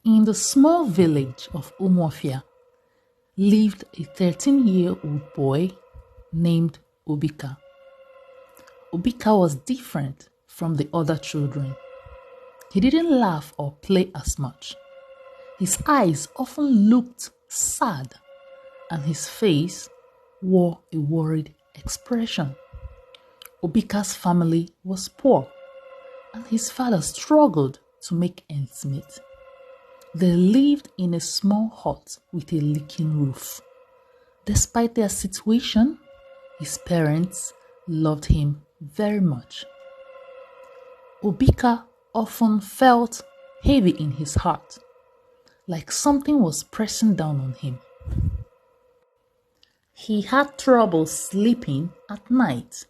In the small village of Umuofia lived a 13-year-old boy named Obika. Obika was different from the other children. He didn't laugh or play as much. His eyes often looked sad and his face wore a worried expression. Obika's family was poor and his father struggled to make ends meet. They lived in a small hut with a leaking roof. Despite their situation, his parents loved him very much. Obika often felt heavy in his heart, like something was pressing down on him. He had trouble sleeping at night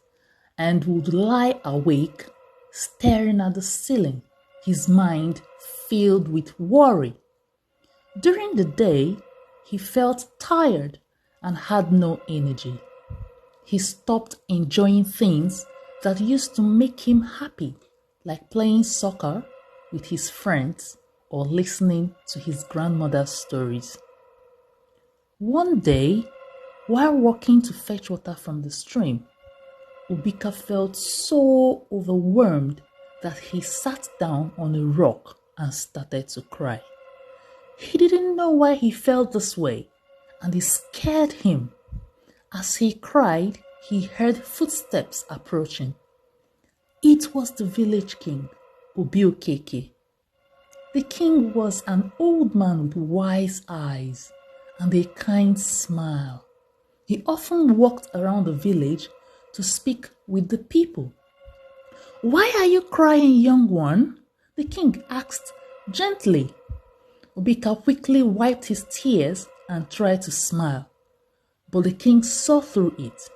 and would lie awake staring at the ceiling, his mind filled with worry. During the day, he felt tired and had no energy. He stopped enjoying things that used to make him happy, like playing soccer with his friends or listening to his grandmother's stories. One day, while walking to fetch water from the stream, Obika felt so overwhelmed that he sat down on a rock and started to cry. He didn't know why he felt this way, and it scared him. As he cried, he heard footsteps approaching. It was the village king, Obiokeke. The king was an old man with wise eyes and a kind smile. He often walked around the village to speak with the people. "Why are you crying, young one?" the king asked gently. Obika quickly wiped his tears and tried to smile, but the king saw through it.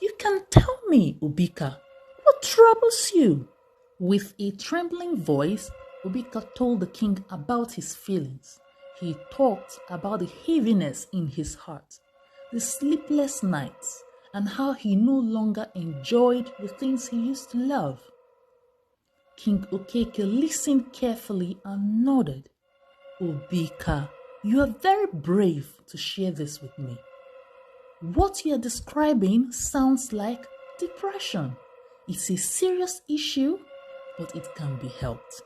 "You can tell me, Obika, what troubles you?" With a trembling voice, Obika told the king about his feelings. He talked about the heaviness in his heart, the sleepless nights, and how he no longer enjoyed the things he used to love. King Okeke listened carefully and nodded. "Obika, you are very brave to share this with me. What you are describing sounds like depression. It's a serious issue, but it can be helped."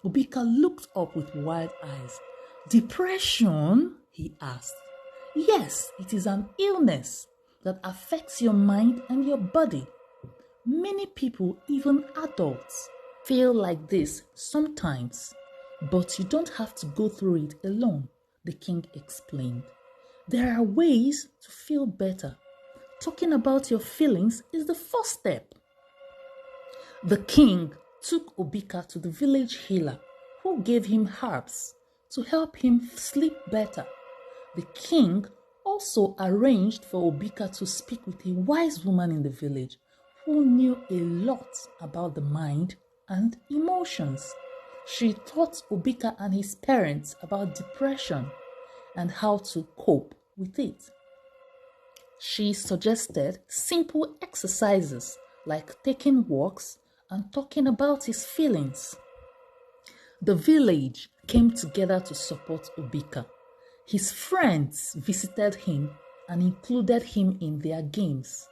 Obika looked up with wide eyes. "Depression?" he asked. "Yes, it is an illness that affects your mind and your body. Many people, even adults, feel like this sometimes, but you don't have to go through it alone," the king explained. "There are ways to feel better. Talking about your feelings is the first step." The king took Obika to the village healer, who gave him herbs to help him sleep better. The king also arranged for Obika to speak with a wise woman in the village who knew a lot about the mind and emotions. She taught Obika and his parents about depression and how to cope with it. She suggested simple exercises like taking walks and talking about his feelings. The village came together to support Obika. His friends visited him and included him in their games,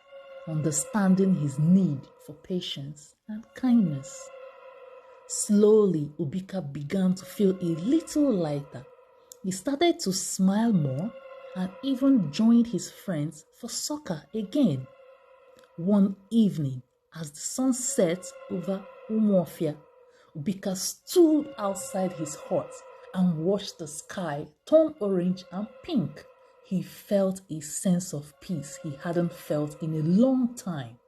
understanding his need for patience and kindness. Slowly, Obika began to feel a little lighter. He started to smile more and even joined his friends for soccer again. One evening, as the sun set over Umuofia, Obika stood outside his hut and watched the sky turn orange and pink. He felt a sense of peace he hadn't felt in a long time.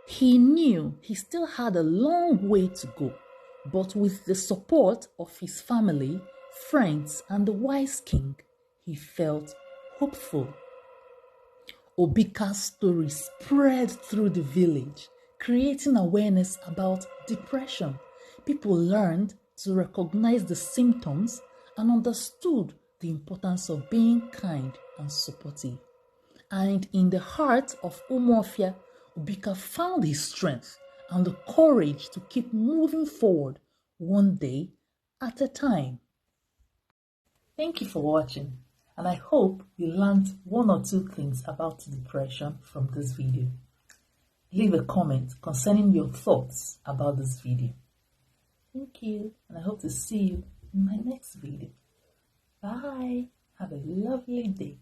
He knew he still had a long way to go, but with the support of his family, friends, and the wise king, he felt hopeful. Obika's story spread through the village, creating awareness about depression. People learned to recognize the symptoms and understood the importance of being kind and supportive. And in the heart of Umuofia, Obika found his strength and the courage to keep moving forward. One day, at a time. Thank you for watching, and I hope you learned one or two things about depression from this video. Leave a comment concerning your thoughts about this video. Thank you, and I hope to see you in my next video. Bye. Have a lovely day.